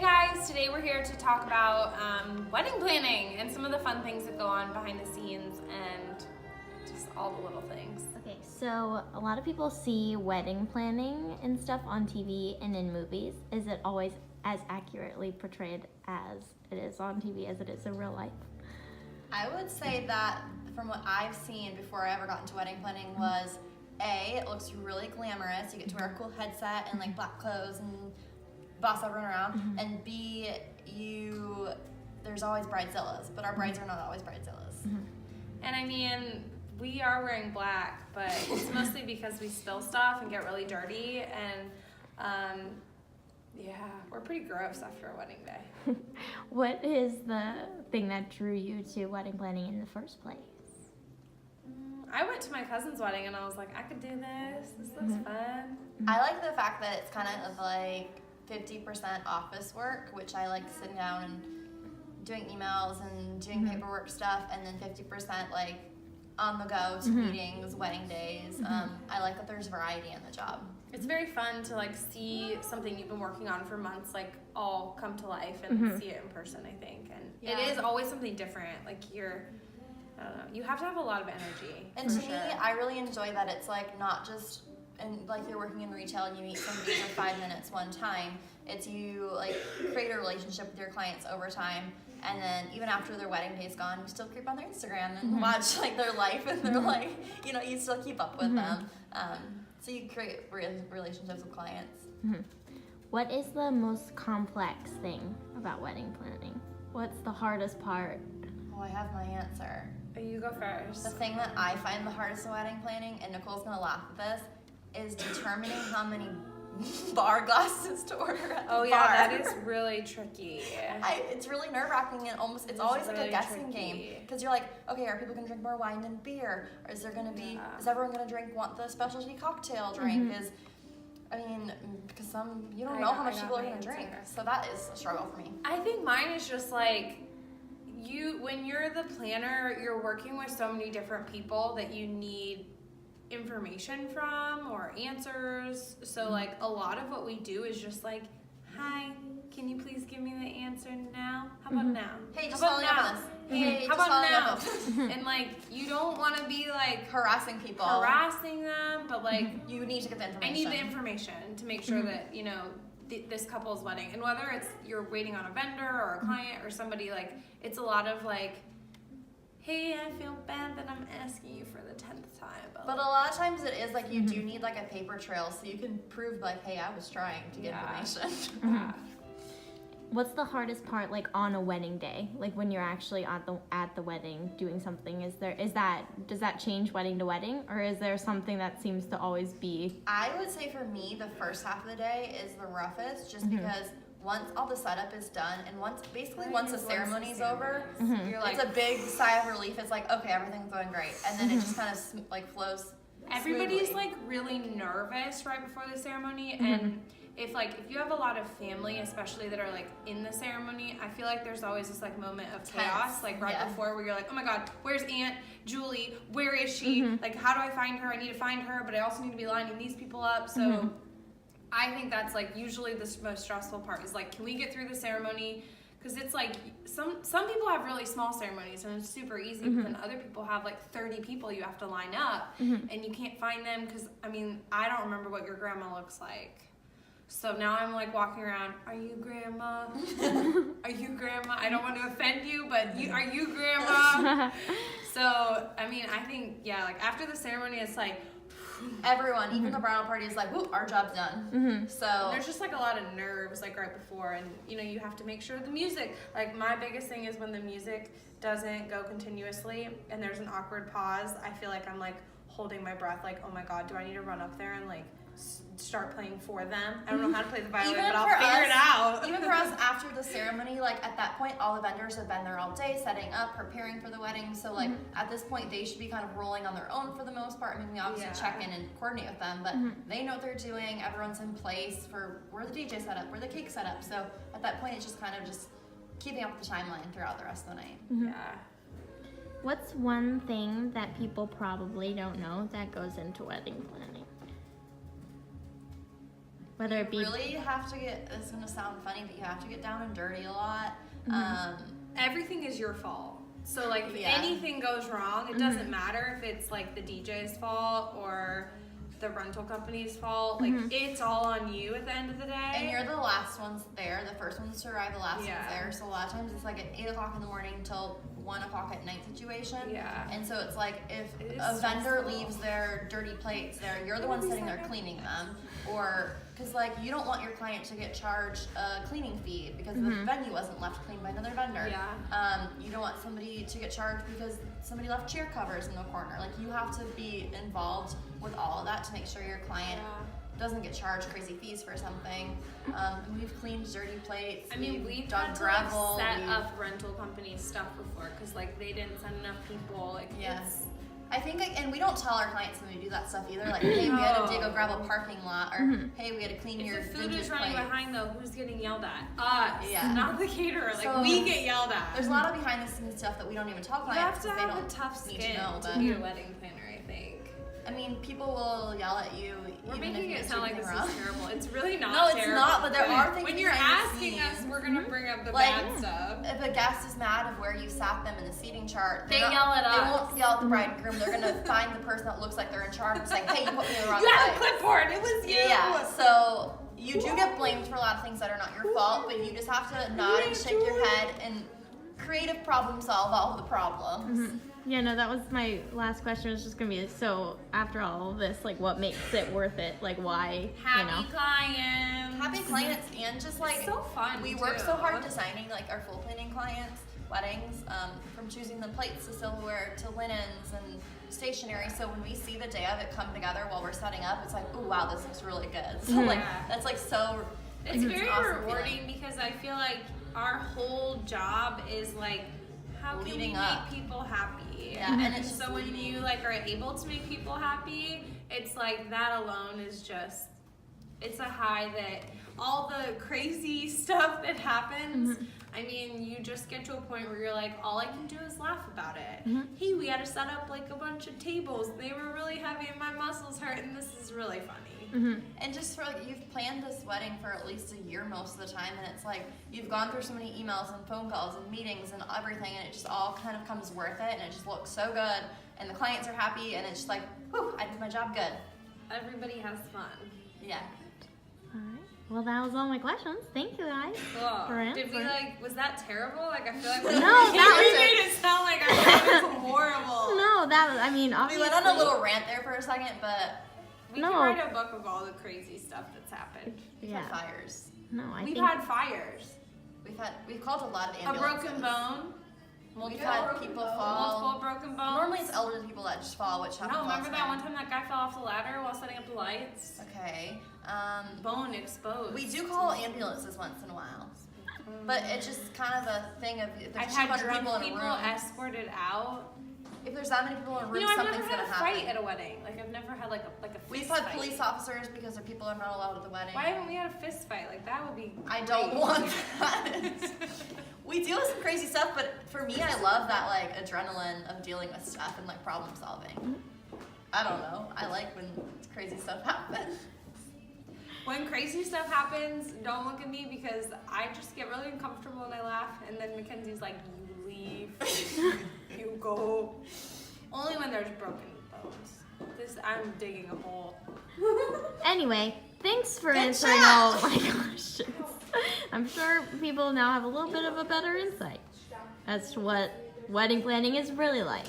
guys, today we're here to talk about wedding planning and some of the fun things that go on behind the scenes and just all the little things. Okay, so a lot of people see wedding planning and stuff on TV and in movies. Is it always as accurately portrayed as it is on TV as it is in real life? I would say that from what I've seen before I ever got into wedding planning was A, it looks really glamorous. You get to wear a cool headset and like black clothes and boss everyone around. And B, there's always bridezillas, but our brides are not always bridezillas. And I mean, we are wearing black, but it's mostly because we spill stuff and get really dirty, and yeah, we're pretty gross after a wedding day. What is the thing that drew you to wedding planning in the first place? I went to my cousin's wedding and I was like, I could do this. This looks fun. I like the fact that it's kind of like 50% office work, which I like sitting down and doing emails and doing paperwork stuff, and then 50% like on the go to meetings, wedding days. I like that there's variety in the job. It's very fun to like see something you've been working on for months like all come to life and see it in person, I think. And it is always something different. Like I don't know, you have to have a lot of energy. And to me, I really enjoy that it's like not just like you're working in retail and you meet somebody for 5 minutes one time. It's you like create a relationship with your clients over time, and then even after their wedding day's gone, you still creep on their Instagram and watch like their life, and they're like, you still keep up with them. So you create relationships with clients. What is the most complex thing about wedding planning? What's the hardest part? Oh, I have my answer. You go first. The thing that I find the hardest in wedding planning, and Nicole's gonna laugh at this, is determining how many bar glasses to order at the bar. That is really tricky. It's really nerve-wracking, and it's always really like a guessing tricky game, because you're like, okay, are people gonna drink more wine than beer? Or is everyone gonna want the specialty cocktail drink? Because you don't know how much people are gonna drink, so that is a struggle for me. I think mine is just like, when you're the planner, you're working with so many different people that you need information from or answers. So like a lot of what we do is just like, hi, can you please give me the answer now? How about now? Hey, just how about following up now? on this. Hey, how about now? And like, you don't want to be like harassing people, them, but like you need to get the information. I need the information to make sure that this couple's wedding, and whether it's you're waiting on a vendor or a client or somebody, like it's a lot of like, hey, I feel bad that I'm asking you for the 10th time. But a lot of times it is like you do need like a paper trail so you can prove like, hey, I was trying to get information. What's the hardest part like on a wedding day? Like when you're actually at the wedding doing something, does that change wedding to wedding, or is there something that seems to always be? I would say for me the first half of the day is the roughest, just because once all the setup is done and once the ceremony's over, you're like, it's a big sigh of relief. It's like, okay, everything's going great, and then it just kind of like flows. Everybody's smoothly. like really nervous right before the ceremony, and if you have a lot of family, especially that are like in the ceremony, I feel like there's always this like moment of chaos, like right before, where you're like, oh my God, where's Aunt Julie? Where is she? Like, how do I find her? I need to find her, but I also need to be lining these people up. So I think that's like usually the most stressful part is like, can we get through the ceremony? Because it's like some people have really small ceremonies and it's super easy, but then other people have like 30 people you have to line up, and you can't find them because I don't remember what your grandma looks like. So now I'm like walking around, are you grandma? Are you grandma? I don't want to offend you, but are you grandma? So, I think, like after the ceremony, it's like, everyone, even the bridal party is like, whoop, our job's done. So there's just like a lot of nerves like right before, and you have to make sure the music, like my biggest thing is when the music doesn't go continuously and there's an awkward pause, I feel like I'm like holding my breath, like, oh my God, do I need to run up there and like start playing for them? I don't know how to play the violin, but I'll figure it out. Even for us, after the ceremony, like at that point, all the vendors have been there all day, setting up, preparing for the wedding. So like at this point, they should be kind of rolling on their own for the most part. We obviously check in and coordinate with them, but they know what they're doing. Everyone's in place for where the DJ set up, where the cake set up. So at that point, it's just kind of just keeping up with the timeline throughout the rest of the night. Yeah. What's one thing that people probably don't know that goes into wedding planning? Whether it be You really have to get, this is going to sound funny, but you have to get down and dirty a lot. Everything is your fault. So, like, if Yeah. anything goes wrong, it doesn't matter if it's, like, the DJ's fault or the rental company's fault. Like, it's all on you at the end of the day. And you're the last ones there, the first ones to arrive, the last ones Yeah. there. So a lot of times it's like an 8 o'clock in the morning till 1 o'clock at night situation. Yeah. And so it's like if It is a vendor stressful. leaves their dirty plates there, you're the one sitting there cleaning them. Or, because like you don't want your client to get charged a cleaning fee because the venue wasn't left clean by another vendor. Yeah. You don't want somebody to get charged because somebody left chair covers in the corner. Like you have to be involved with all of that to make sure your client doesn't get charged crazy fees for something. And we've cleaned dirty plates. I mean, we've dug had to gravel. like, set up rental company stuff before because like they didn't send enough people. Like, Yes. I think, like, and we don't tell our clients when we do that stuff either. Like, hey, we had to dig a gravel parking lot, or hey, we had to clean your if the food vintage is running plate. behind though, who's getting yelled at? Us, Yeah. not the caterer. Like So, we get yelled at. There's a lot of behind the scenes stuff that we don't even tell You clients have to because they have don't a tough need skin to know. to But be a wedding planner, I think. I mean, people will yell at you. We're even making if you it do sound like this anything is wrong. terrible. It's really not No, it's terrible. not, but there are things When you're behind the asking us, scenes. we're going to bring up the Like, bad stuff. If a guest is mad of where you sat them in the seating chart, They they're yell at They us. won't yell at the bride and groom. They're gonna find the person that looks like they're in charge and say, "Hey, you put me in the wrong You had a place." clipboard. It was you. Yeah. So you do get blamed for a lot of things that are not your fault, but you just have to nod and shake your head and creative problem solve all of the problems. Yeah, no, that was my last question. Was just gonna be, so after all of this, like, what makes it worth it? Like, why? Happy clients. Happy clients and just like It's so fun. we work so hard designing like our full planning clients weddings, from choosing the plates to silverware to linens and stationery. So when we see the day of it come together while we're setting up, it's like, oh wow, this looks really good. So like that's like so. It's like, very an awesome rewarding feeling. because I feel like our whole job is like, how can we Leading make up. people happy? Yeah, and it's so when you like are able to make people happy, it's like that alone is just, it's a high that all the crazy stuff that happens, I mean, you just get to a point where you're like, all I can do is laugh about it. Hey, we had to set up like a bunch of tables. They were really heavy and my muscles hurt and this is really funny. And just for like, you've planned this wedding for at least a year most of the time, and it's like you've gone through so many emails and phone calls and meetings and everything, and it just all kind of comes worth it, and it just looks so good, and the clients are happy, and it's just like, whew, I did my job good. Everybody has fun. Yeah. All right. Well, that was all my questions. Thank you, guys. Cool. For Did we answering. like, was that terrible? Like, I feel like No, we that made it sound like our job was horrible. No, that was, I mean, We obviously. went on a little rant there for a second, but We No. can write a book of all the crazy stuff that's happened. we've Yeah. had fires. No, I We've think. had fires. We've called a lot of A ambulances. broken bone. We've had people fall. Multiple broken bones. Normally it's elderly people that just fall, which happens No, all remember the that time. one time that guy fell off the ladder while setting up the lights? Okay. Bone exposed. We do call ambulances once in a while. But it's just kind of a thing of if I've there's had 200 drunk people in a people room. escorted out. If there's that many people in a room, You know, I've never something's had gonna a fight happen. at a wedding. Like, I've never had like a We've fist had fight. police officers because their people are not allowed at the wedding. Why haven't we had a fist fight? Like, that would be I don't great. want that. We deal with some crazy stuff, but for me, I love that like adrenaline of dealing with stuff and like problem solving. I don't know. I like when crazy stuff happens. When crazy stuff happens, don't look at me because I just get really uncomfortable and I laugh. And then Mackenzie's like, you leave, you go. Only when there's broken bones. I'm digging a hole. Anyway, thanks for Good answering chat. all my questions. I'm sure people now have a little bit of a better insight as to what wedding planning is really like.